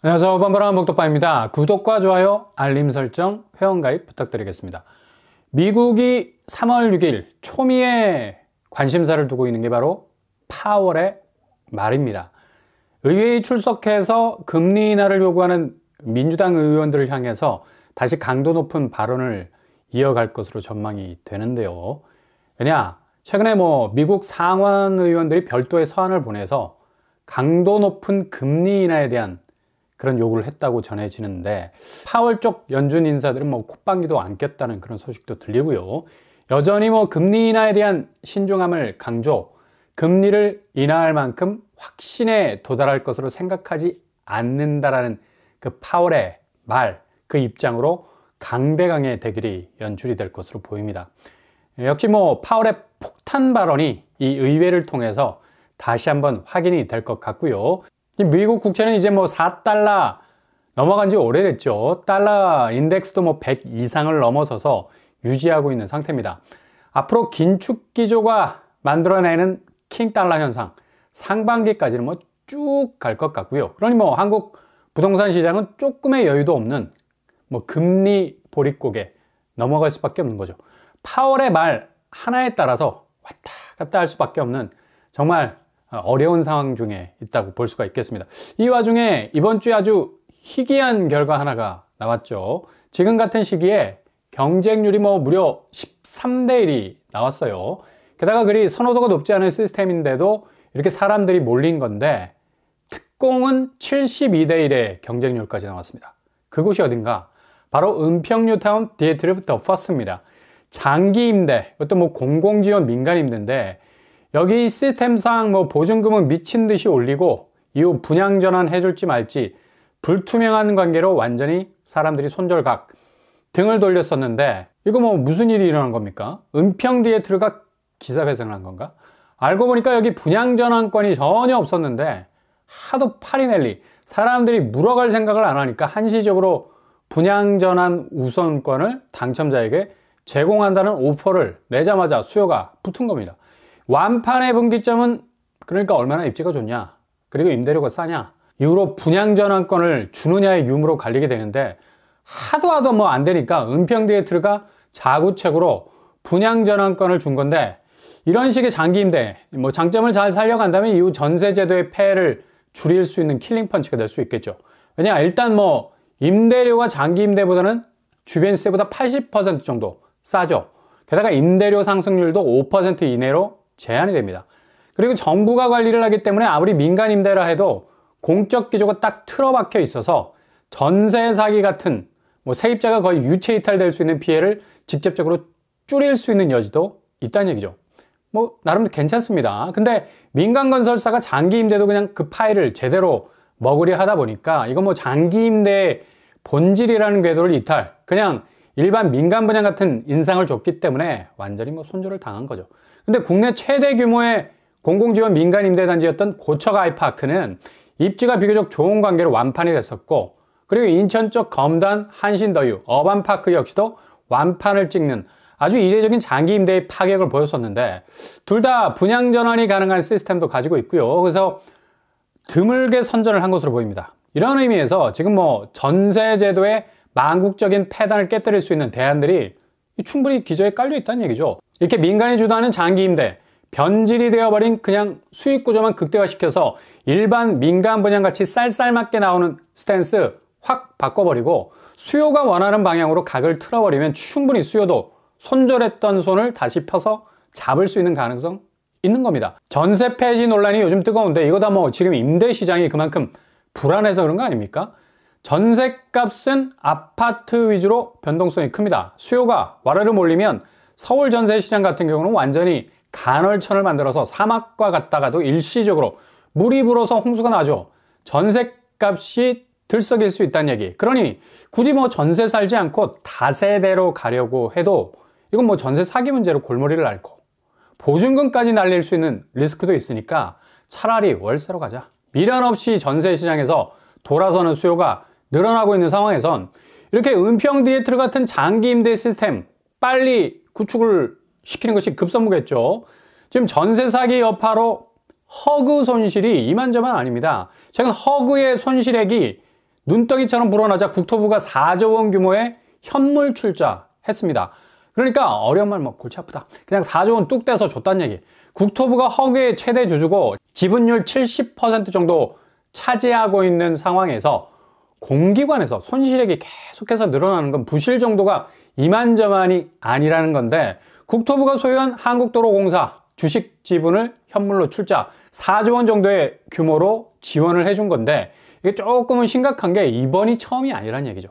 안녕하세요. 뻔뻔한 복덕방입니다. 구독과 좋아요, 알림 설정, 회원가입 부탁드리겠습니다. 미국이 3월 6일 초미에 관심사를 두고 있는 게 바로 파월의 말입니다. 의회에 출석해서 금리 인하를 요구하는 민주당 의원들을 향해서 다시 강도 높은 발언을 이어갈 것으로 전망이 되는데요. 왜냐? 최근에 미국 상원 의원들이 별도의 서한을 보내서 강도 높은 금리 인하에 대한 그런 요구를 했다고 전해지는데, 파월 쪽 연준 인사들은 콧방귀도 안 꼈다는 그런 소식도 들리고요. 여전히 금리 인하에 대한 신중함을 강조, 금리를 인하할 만큼 확신에 도달할 것으로 생각하지 않는다라는 그 파월의 말, 그 입장으로 강대강의 대결이 연출이 될 것으로 보입니다. 역시 파월의 폭탄 발언이 이 의회를 통해서 다시 한번 확인이 될 것 같고요. 미국 국채는 이제 4달러 넘어간 지 오래됐죠. 달러 인덱스도 100 이상을 넘어서서 유지하고 있는 상태입니다. 앞으로 긴축 기조가 만들어내는 킹달러 현상, 상반기까지는 쭉 갈 것 같고요. 그러니 한국 부동산 시장은 조금의 여유도 없는 금리 보릿고개 넘어갈 수밖에 없는 거죠. 파월의 말 하나에 따라서 왔다 갔다 할 수밖에 없는 정말 어려운 상황 중에 있다고 볼 수가 있겠습니다. 이 와중에 이번 주에 아주 희귀한 결과 하나가 나왔죠. 지금 같은 시기에 경쟁률이 무려 13대 1이 나왔어요. 게다가 그리 선호도가 높지 않은 시스템인데도 이렇게 사람들이 몰린 건데, 특공은 72대 1의 경쟁률까지 나왔습니다. 그곳이 어딘가? 바로 은평뉴타운 디에트리프 더 퍼스트입니다. 장기 임대, 이것도 공공지원 민간 임대인데, 여기 시스템상 보증금은 미친 듯이 올리고 이후 분양 전환 해줄지 말지 불투명한 관계로 완전히 사람들이 손절각 등을 돌렸었는데, 이거 무슨 일이 일어난 겁니까? 은평 디에트르가 기사회생을 한 건가? 알고 보니까 여기 분양 전환권이 전혀 없었는데 하도 파리넬리 사람들이 물어갈 생각을 안 하니까 한시적으로 분양 전환 우선권을 당첨자에게 제공한다는 오퍼를 내자마자 수요가 붙은 겁니다. 완판의 분기점은 그러니까 얼마나 입지가 좋냐, 그리고 임대료가 싸냐, 이후로 분양 전환권을 주느냐의 유무로 갈리게 되는데, 하도 안 되니까 은평 디에트르가 자구책으로 분양 전환권을 준 건데, 이런 식의 장기 임대, 장점을 잘 살려간다면 이후 전세제도의 폐해를 줄일 수 있는 킬링펀치가 될 수 있겠죠. 왜냐, 일단 임대료가 장기 임대보다는 주변 시세보다 80% 정도 싸죠. 게다가 임대료 상승률도 5% 이내로 제한이 됩니다. 그리고 정부가 관리를 하기 때문에 아무리 민간 임대라 해도 공적 기조가 딱 틀어박혀 있어서 전세 사기 같은 세입자가 거의 유체 이탈될 수 있는 피해를 직접적으로 줄일 수 있는 여지도 있다는 얘기죠. 나름 괜찮습니다. 근데 민간 건설사가 장기 임대도 그냥 그 파일을 제대로 먹으려 하다 보니까 이거 장기 임대의 본질이라는 궤도를 이탈, 그냥 일반 민간 분양 같은 인상을 줬기 때문에 완전히 손절을 당한 거죠. 근데 국내 최대 규모의 공공지원 민간 임대단지였던 고척 아이파크는 입지가 비교적 좋은 관계로 완판이 됐었고, 그리고 인천 쪽 검단, 한신더유, 어반파크 역시도 완판을 찍는 아주 이례적인 장기 임대의 파격을 보였었는데, 둘 다 분양 전환이 가능한 시스템도 가지고 있고요. 그래서 드물게 선전을 한 것으로 보입니다. 이런 의미에서 지금 전세제도의 망국적인 폐단을 깨뜨릴 수 있는 대안들이 충분히 기저에 깔려 있다는 얘기죠. 이렇게 민간이 주도하는 장기 임대, 변질이 되어버린 그냥 수익 구조만 극대화시켜서 일반 민간 분양같이 쌀쌀맞게 나오는 스탠스 확 바꿔버리고 수요가 원하는 방향으로 각을 틀어버리면 충분히 수요도 손절했던 손을 다시 펴서 잡을 수 있는 가능성 있는 겁니다. 전세 폐지 논란이 요즘 뜨거운데, 이거 다 지금 임대 시장이 그만큼 불안해서 그런 거 아닙니까? 전세값은 아파트 위주로 변동성이 큽니다. 수요가 와르르 몰리면 서울 전세시장 같은 경우는 완전히 간헐천을 만들어서 사막과 같다가도 일시적으로 물이 불어서 홍수가 나죠. 전세값이 들썩일 수 있다는 얘기. 그러니 굳이 전세 살지 않고 다세대로 가려고 해도 이건 전세 사기 문제로 골머리를 앓고 보증금까지 날릴 수 있는 리스크도 있으니까 차라리 월세로 가자. 미련 없이 전세시장에서 돌아서는 수요가 늘어나고 있는 상황에선 이렇게 은평 디에트르 같은 장기 임대 시스템 빨리 구축을 시키는 것이 급선무겠죠. 지금 전세 사기 여파로 허그 손실이 이만저만 아닙니다. 최근 허그의 손실액이 눈덩이처럼 불어나자 국토부가 4조 원 규모의 현물 출자했습니다. 그러니까 어려운 말 뭐 골치 아프다. 그냥 4조 원 뚝 떼서 줬단 얘기. 국토부가 허그의 최대 주주고 지분율 70% 정도 차지하고 있는 상황에서 공기관에서 손실액이 계속해서 늘어나는 건 부실 정도가 이만저만이 아니라는 건데, 국토부가 소유한 한국도로공사 주식 지분을 현물로 출자 4조 원 정도의 규모로 지원을 해준 건데, 이게 조금은 심각한 게 이번이 처음이 아니란 얘기죠.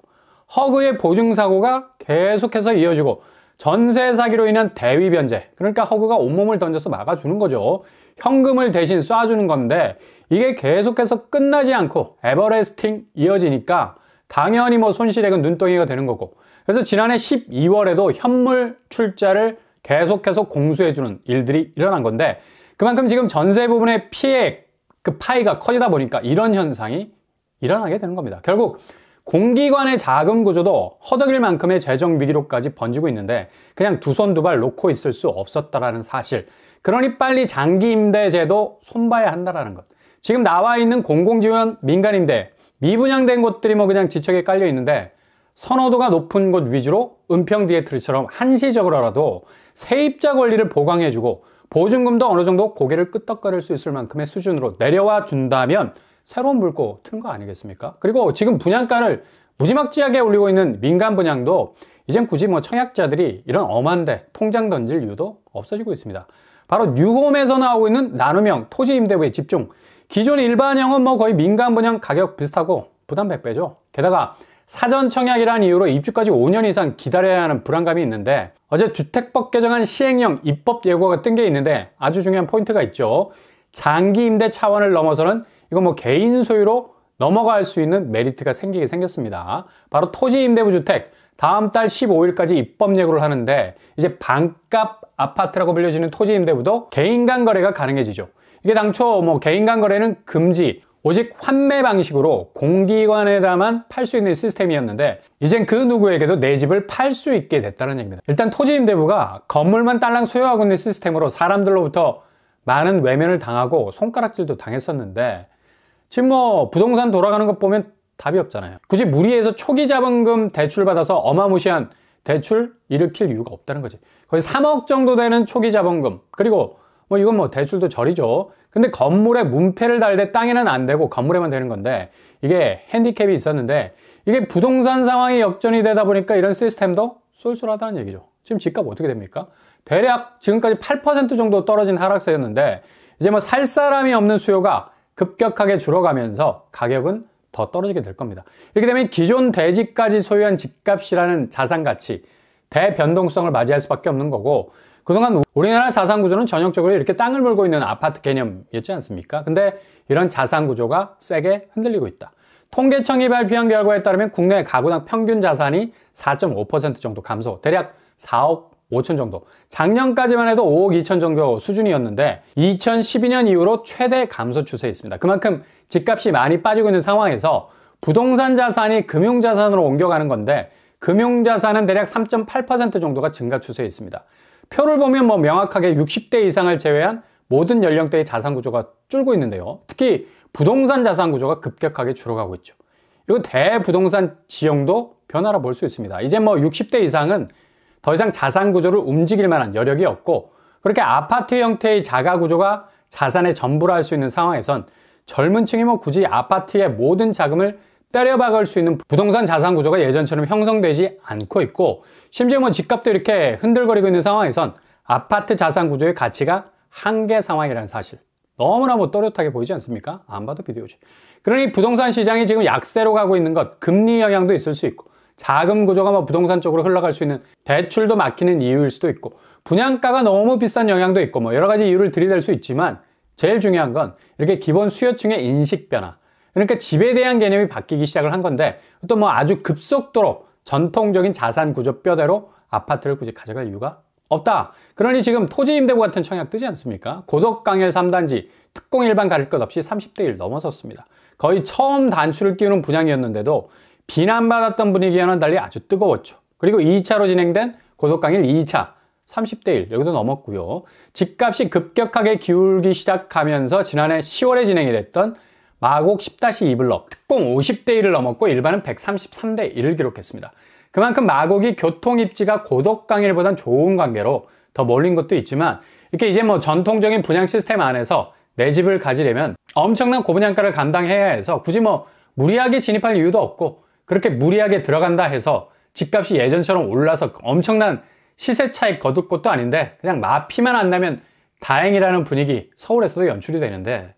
허그의 보증사고가 계속해서 이어지고 전세 사기로 인한 대위 변제, 그러니까 허그가 온몸을 던져서 막아주는 거죠. 현금을 대신 쏴주는 건데 이게 계속해서 끝나지 않고 에버레스팅 이어지니까 당연히 뭐 손실액은 눈덩이가 되는 거고, 그래서 지난해 12월에도 현물 출자를 계속해서 공수해주는 일들이 일어난 건데, 그만큼 지금 전세 부분의 피해 그 파이가 커지다 보니까 이런 현상이 일어나게 되는 겁니다. 결국 공기관의 자금 구조도 허덕일 만큼의 재정 위기로까지 번지고 있는데 그냥 두 손 두 발 놓고 있을 수 없었다라는 사실. 그러니 빨리 장기 임대 제도 손봐야 한다라는 것. 지금 나와 있는 공공지원 민간 임대 미분양된 곳들이 뭐 그냥 지척에 깔려 있는데, 선호도가 높은 곳 위주로 은평 디에트리처럼 한시적으로라도 세입자 권리를 보강해주고 보증금도 어느 정도 고개를 끄덕거릴 수 있을 만큼의 수준으로 내려와 준다면 새로운 물고 트는 거 아니겠습니까? 그리고 지금 분양가를 무지막지하게 올리고 있는 민간 분양도 이젠 굳이 뭐 청약자들이 이런 엄한데 통장 던질 이유도 없어지고 있습니다. 바로 뉴홈에서 나오고 있는 나눔형 토지 임대부의 집중. 기존 일반형은 뭐 거의 민간 분양 가격 비슷하고 부담 100배죠. 게다가 사전 청약이라는 이유로 입주까지 5년 이상 기다려야 하는 불안감이 있는데, 어제 주택법 개정안 시행령 입법 예고가 뜬 게 있는데 아주 중요한 포인트가 있죠. 장기 임대 차원을 넘어서는 이거 뭐 개인 소유로 넘어갈 수 있는 메리트가 생기게 생겼습니다. 바로 토지 임대부 주택 다음 달 15일까지 입법 예고를 하는데, 이제 반값 아파트라고 불려지는 토지 임대부도 개인 간 거래가 가능해지죠. 이게 당초 뭐 개인 간 거래는 금지, 오직 환매 방식으로 공기관에다만 팔 수 있는 시스템이었는데 이젠 그 누구에게도 내 집을 팔 수 있게 됐다는 얘기입니다. 일단 토지 임대부가 건물만 딸랑 소유하고 있는 시스템으로 사람들로부터 많은 외면을 당하고 손가락질도 당했었는데, 지금 뭐 부동산 돌아가는 것 보면 답이 없잖아요. 굳이 무리해서 초기 자본금 대출 받아서 어마무시한 대출 일으킬 이유가 없다는 거지. 거의 3억 정도 되는 초기 자본금, 그리고 뭐 이건 뭐 대출도 절이죠. 근데 건물에 문패를 달되 땅에는 안 되고 건물에만 되는 건데, 이게 핸디캡이 있었는데 이게 부동산 상황이 역전이 되다 보니까 이런 시스템도 쏠쏠하다는 얘기죠. 지금 집값 어떻게 됩니까? 대략 지금까지 8% 정도 떨어진 하락세였는데 이제 뭐 살 사람이 없는 수요가 급격하게 줄어가면서 가격은 더 떨어지게 될 겁니다. 이렇게 되면 기존 대지까지 소유한 집값이라는 자산 가치, 대변동성을 맞이할 수밖에 없는 거고, 그동안 우리나라 자산 구조는 전형적으로 이렇게 땅을 물고 있는 아파트 개념이었지 않습니까? 근데 이런 자산 구조가 세게 흔들리고 있다. 통계청이 발표한 결과에 따르면 국내 가구당 평균 자산이 4.5% 정도 감소, 대략 4억 5천 정도. 작년까지만 해도 5억 2천 정도 수준이었는데 2012년 이후로 최대 감소 추세에 있습니다. 그만큼 집값이 많이 빠지고 있는 상황에서 부동산 자산이 금융자산으로 옮겨가는 건데, 금융자산은 대략 3.8% 정도가 증가 추세에 있습니다. 표를 보면 뭐 명확하게 60대 이상을 제외한 모든 연령대의 자산 구조가 줄고 있는데요. 특히 부동산 자산 구조가 급격하게 줄어가고 있죠. 이거 대부동산 지형도 변화라 볼 수 있습니다. 이제 뭐 60대 이상은 더 이상 자산 구조를 움직일 만한 여력이 없고, 그렇게 아파트 형태의 자가 구조가 자산의 전부라 할 수 있는 상황에선 젊은 층이 뭐 굳이 아파트의 모든 자금을 때려박을 수 있는 부동산 자산 구조가 예전처럼 형성되지 않고 있고, 심지어 뭐 집값도 이렇게 흔들거리고 있는 상황에선 아파트 자산 구조의 가치가 한계 상황이라는 사실, 너무나 뭐 또렷하게 보이지 않습니까? 안 봐도 비디오지. 그러니 부동산 시장이 지금 약세로 가고 있는 것, 금리 영향도 있을 수 있고, 자금 구조가 뭐 부동산 쪽으로 흘러갈 수 있는 대출도 막히는 이유일 수도 있고, 분양가가 너무 비싼 영향도 있고, 뭐 여러 가지 이유를 들이댈 수 있지만 제일 중요한 건 이렇게 기본 수요층의 인식 변화, 그러니까 집에 대한 개념이 바뀌기 시작을 한 건데, 또 뭐 아주 급속도로 전통적인 자산 구조 뼈대로 아파트를 굳이 가져갈 이유가 없다. 그러니 지금 토지 임대부 같은 청약 뜨지 않습니까? 고덕강일 3단지 특공 일반 가릴 것 없이 30대 1 넘어섰습니다. 거의 처음 단추를 끼우는 분양이었는데도 비난받았던 분위기와는 달리 아주 뜨거웠죠. 그리고 2차로 진행된 고덕강일 2차 30대 1 여기도 넘었고요. 집값이 급격하게 기울기 시작하면서 지난해 10월에 진행이 됐던 마곡 10-2블럭 특공 50대1을 넘었고 일반은 133대1을 기록했습니다. 그만큼 마곡이 교통 입지가 고덕강일보단 좋은 관계로 더 몰린 것도 있지만 이렇게 이제 뭐 전통적인 분양 시스템 안에서 내 집을 가지려면 엄청난 고분양가를 감당해야 해서 굳이 뭐 무리하게 진입할 이유도 없고 그렇게 무리하게 들어간다 해서 집값이 예전처럼 올라서 엄청난 시세 차익 거둘 것도 아닌데 그냥 마피만 안 나면 다행이라는 분위기 서울에서도 연출이 되는데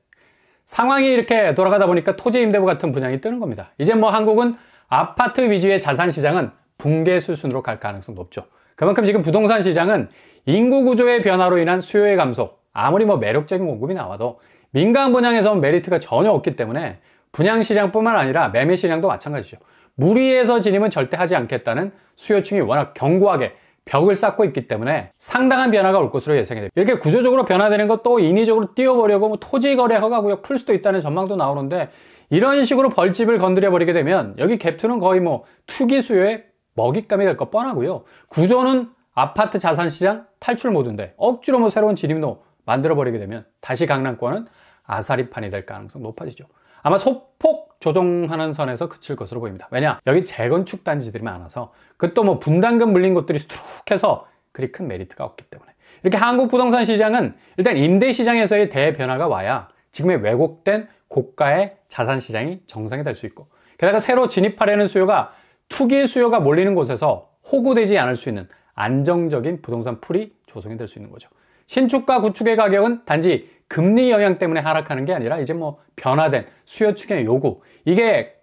상황이 이렇게 돌아가다 보니까 토지임대부 같은 분양이 뜨는 겁니다. 이제 뭐 한국은 아파트 위주의 자산시장은 붕괴 수순으로 갈 가능성이 높죠. 그만큼 지금 부동산 시장은 인구 구조의 변화로 인한 수요의 감소, 아무리 뭐 매력적인 공급이 나와도 민간 분양에서는 메리트가 전혀 없기 때문에 분양 시장뿐만 아니라 매매 시장도 마찬가지죠. 무리해서 진입은 절대 하지 않겠다는 수요층이 워낙 견고하게 벽을 쌓고 있기 때문에 상당한 변화가 올 것으로 예상이 됩니다. 이렇게 구조적으로 변화되는 것 또 인위적으로 띄워보려고 뭐 토지 거래 허가 구역 풀 수도 있다는 전망도 나오는데 이런 식으로 벌집을 건드려 버리게 되면 여기 갭투는 거의 뭐 투기 수요의 먹잇감이 될 것 뻔하고요. 구조는 아파트 자산시장 탈출 모드인데 억지로 뭐 새로운 진입로 만들어 버리게 되면 다시 강남권은 아사리판이 될 가능성 높아지죠. 아마 소폭 조정하는 선에서 그칠 것으로 보입니다. 왜냐? 여기 재건축 단지들이 많아서 그것도 뭐 분담금 물린 것들이 수툭해서 그리 큰 메리트가 없기 때문에 이렇게 한국 부동산 시장은 일단 임대 시장에서의 대변화가 와야 지금의 왜곡된 고가의 자산 시장이 정상이 될 수 있고 게다가 새로 진입하려는 수요가 투기 수요가 몰리는 곳에서 호구되지 않을 수 있는 안정적인 부동산 풀이 조성이 될 수 있는 거죠. 신축과 구축의 가격은 단지 금리 영향 때문에 하락하는 게 아니라 이제 뭐 변화된 수요 측의 요구 이게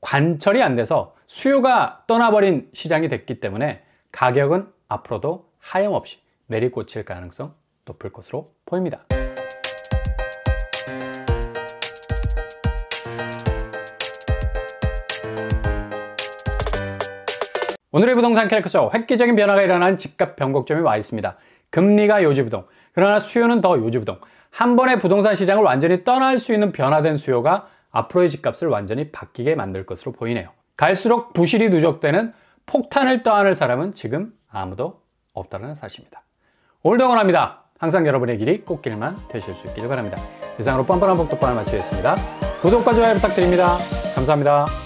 관철이 안 돼서 수요가 떠나버린 시장이 됐기 때문에 가격은 앞으로도 하염없이 내리꽂힐 가능성 높을 것으로 보입니다. 오늘의 부동산 캘리커쇼 획기적인 변화가 일어난 집값 변곡점에 와 있습니다. 금리가 요지부동, 그러나 수요는 더 요지부동. 한 번에 부동산 시장을 완전히 떠날 수 있는 변화된 수요가 앞으로의 집값을 완전히 바뀌게 만들 것으로 보이네요. 갈수록 부실이 누적되는 폭탄을 떠안을 사람은 지금 아무도 없다는 사실입니다. 오늘도 응원합니다. 항상 여러분의 길이 꽃길만 되실 수 있기를 바랍니다. 이상으로 뻔뻔한 복덕방을 마치겠습니다. 구독과 좋아요 부탁드립니다. 감사합니다.